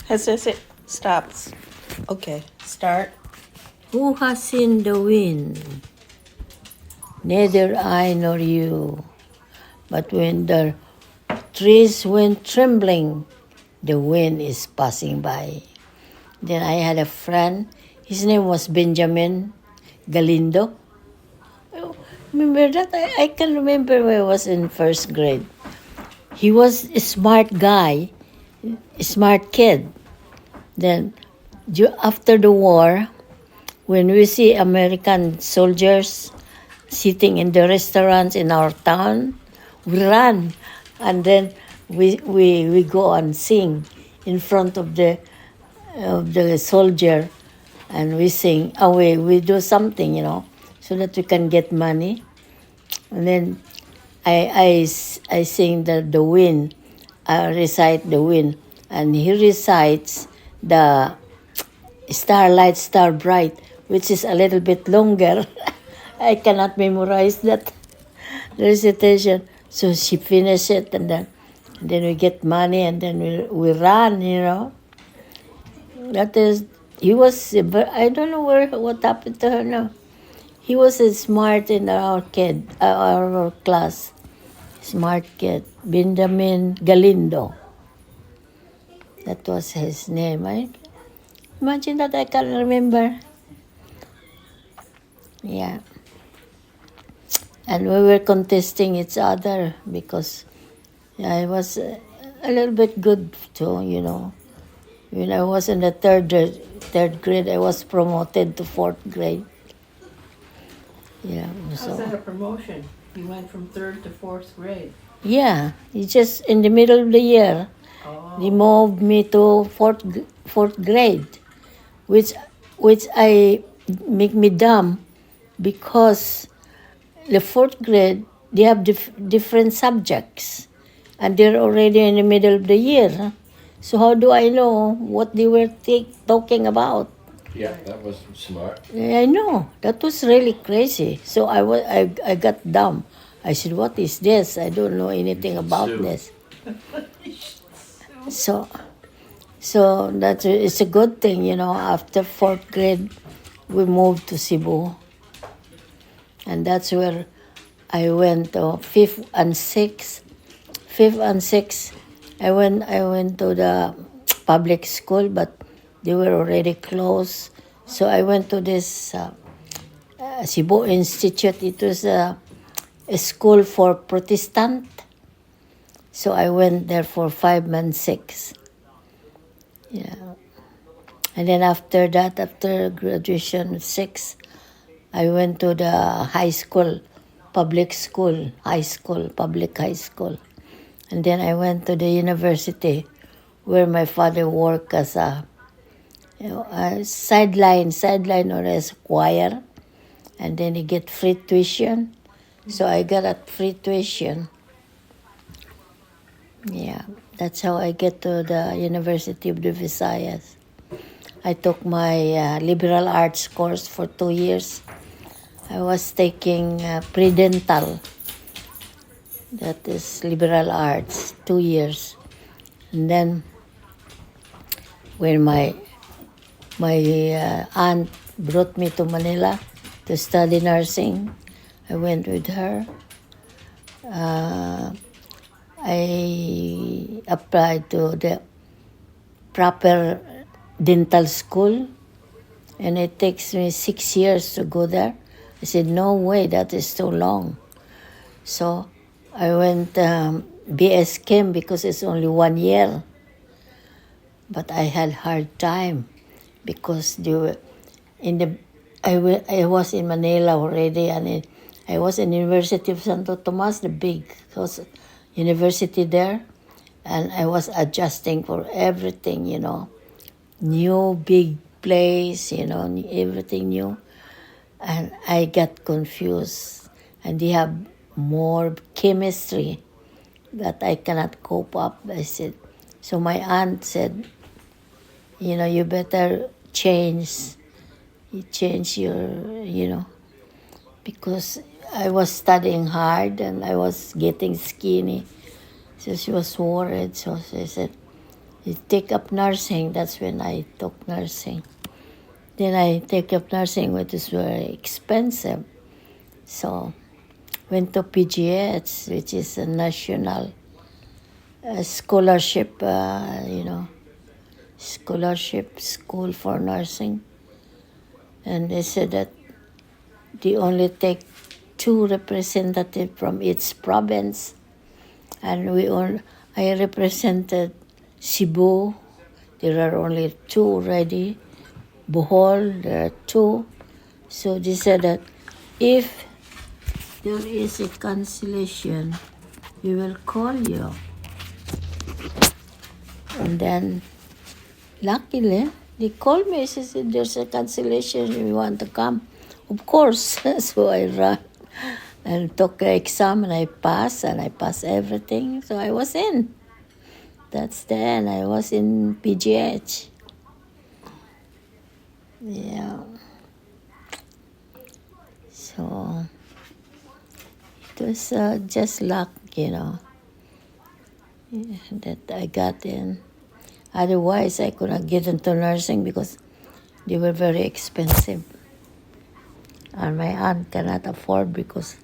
Has it stops? Okay, start. Who has seen the wind? Neither I nor you. But when the trees went trembling, the wind is passing by. Then I had a friend. His name was Benjamin Galindo. Oh, remember that? I can remember when I was in first grade. He was a smart guy, a smart kid. Then after the war, when we see American soldiers sitting in the restaurants in our town, we run, and then we go and sing in front of the soldier, and we sing. We do something, so that we can get money. And then I sing the wind. I recite the wind, and he recites the Starlight, Star Bright, which is a little bit longer. I cannot memorize that recitation. So she finished it, and then we get money, and then we run. That is, he was, I don't know what happened to her now. He was a smart in our class. Smart kid, Benjamin Galindo. That was his name. Imagine that I can't remember. Yeah. And we were contesting each other because I was a little bit good too. When I was in the third grade, I was promoted to fourth grade. Yeah. How's that a promotion? You went from third to fourth grade. Yeah, it's just in the middle of the year. They moved me to fourth grade, which I make me dumb because the fourth grade they have different subjects, and they're already in the middle of the year. So how do I know what they were talking about? Yeah, that was smart. I know that was really crazy. So I got dumb. I said, "What is this? I don't know anything about this." So it's a good thing, after fourth grade, we moved to Cebu. And that's where I went to fifth and sixth. Fifth and sixth, I went to the public school, but they were already closed. So I went to this Cebu Institute. It was a school for Protestant. So I went there for 5 and 6. Yeah. And then after that, after graduation 6, I went to the high school, public high school. And then I went to the university where my father worked as a sideline or as choir. And then he get free tuition. So I got a free tuition. Yeah, that's how I get to the University of the Visayas. I took my liberal arts course for 2 years. I was taking pre-dental. That is liberal arts, 2 years. And then when my aunt brought me to Manila to study nursing, I went with her. I applied to the proper dental school, and it takes me 6 years to go there. I said, no way, that is too long. So I went BS Chem because it's only 1 year. But I had hard time because I was in Manila already, and I was in University of Santo Tomas, the big university there, and I was adjusting for everything, new big place, everything new, and I got confused, and they have more chemistry that I cannot cope up. I said, so my aunt said, you better change your, because I was studying hard and I was getting skinny. So she was worried. So she said, You take up nursing. That's when I took nursing. Then I take up nursing, which is very expensive. So went to PGH, which is a national scholarship, scholarship school for nursing. And they said that they only take 2 representatives from each province. And I represented Cebu. There are only 2 already. Bohol, there are 2. So they said that if there is a cancellation, we will call you. And then, luckily, they called me. She said, there's a cancellation. You want to come? Of course. So I ran and took the exam and I passed everything. So I was in. That's the end. I was in PGH. Yeah. So it was just luck, that I got in. Otherwise, I could not get into nursing because they were very expensive. And my aunt cannot afford because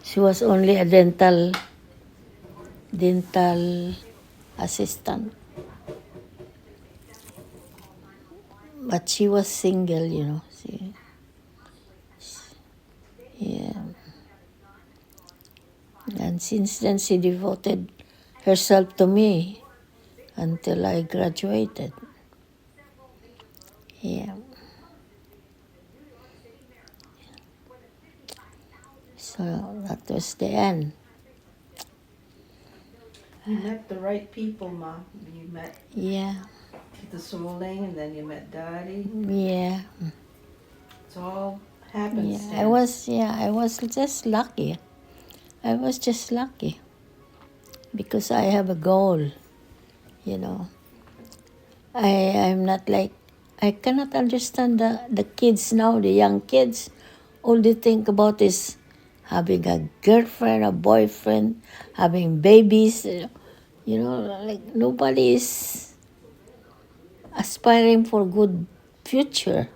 she was only a dental assistant. But she was single, yeah. And since then, she devoted herself to me until I graduated. Yeah. So that was the end. You met the right people, Ma. You met Yeah. the Soling, and then you met Daddy. Yeah. It's all Yeah. happenstance. I was just lucky. I was just lucky because I have a goal, I'm not like, I cannot understand the kids now, the young kids. All they think about is having a girlfriend, a boyfriend, having babies. Like nobody is aspiring for good future.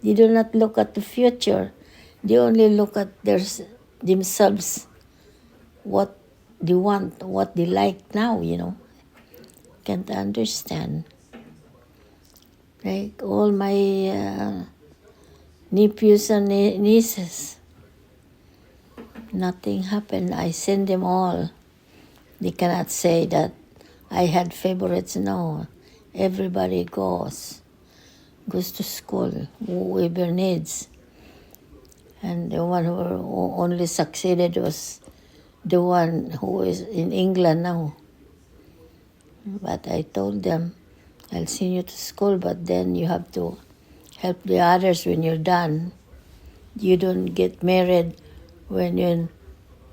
They do not look at the future. They only look at themselves, what they want, what they like now, Can't understand. Like all my nephews and nieces, nothing happened. I sent them all. They cannot say that I had favorites. No, everybody goes to school, whoever needs. And the one who only succeeded was the one who is in England now. But I told them, I'll send you to school, but then you have to help the others when you're done. You don't get married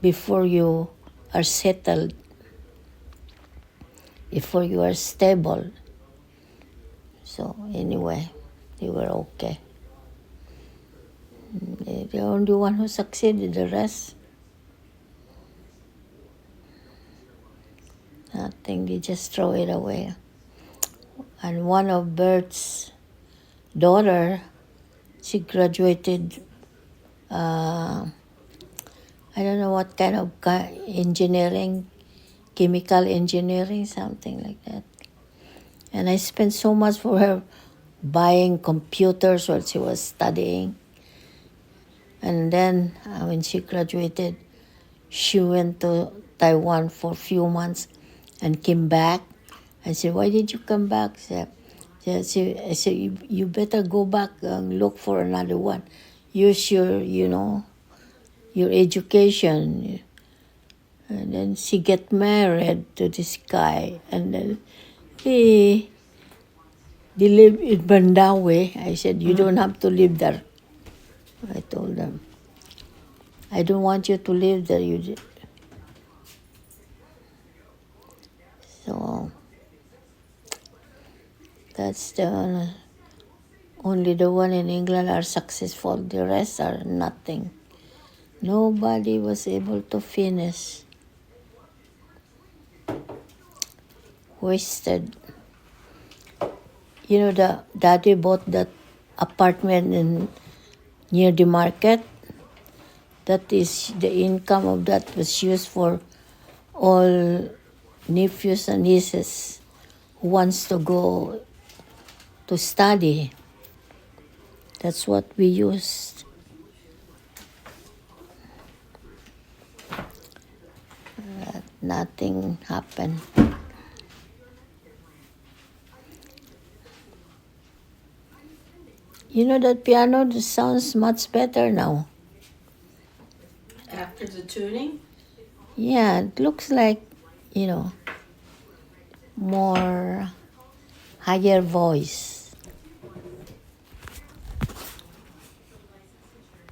before you are settled, before you are stable. So anyway, they were okay. They're the only one who succeeded. The rest, nothing. They just throw it away. And one of Bert's daughter, she graduated. I don't know what kind of engineering, chemical engineering, something like that. And I spent so much for her buying computers while she was studying. And then when she graduated, she went to Taiwan for a few months and came back. I said, why did you come back? I said, you better go back and look for another one. Use your education. And then she get married to this guy. And then they live in Bandawe. I said, you don't have to live there. I told them, I don't want you to live there. So that's only the one in England are successful. The rest are nothing. Nobody was able to finish. Wasted. You know, the daddy bought that apartment near the market. That is the income of that was used for all nephews and nieces who wants to go to study. That's what we used. Nothing happened. You know that piano sounds much better now. After the tuning? Yeah, it looks like, more higher voice.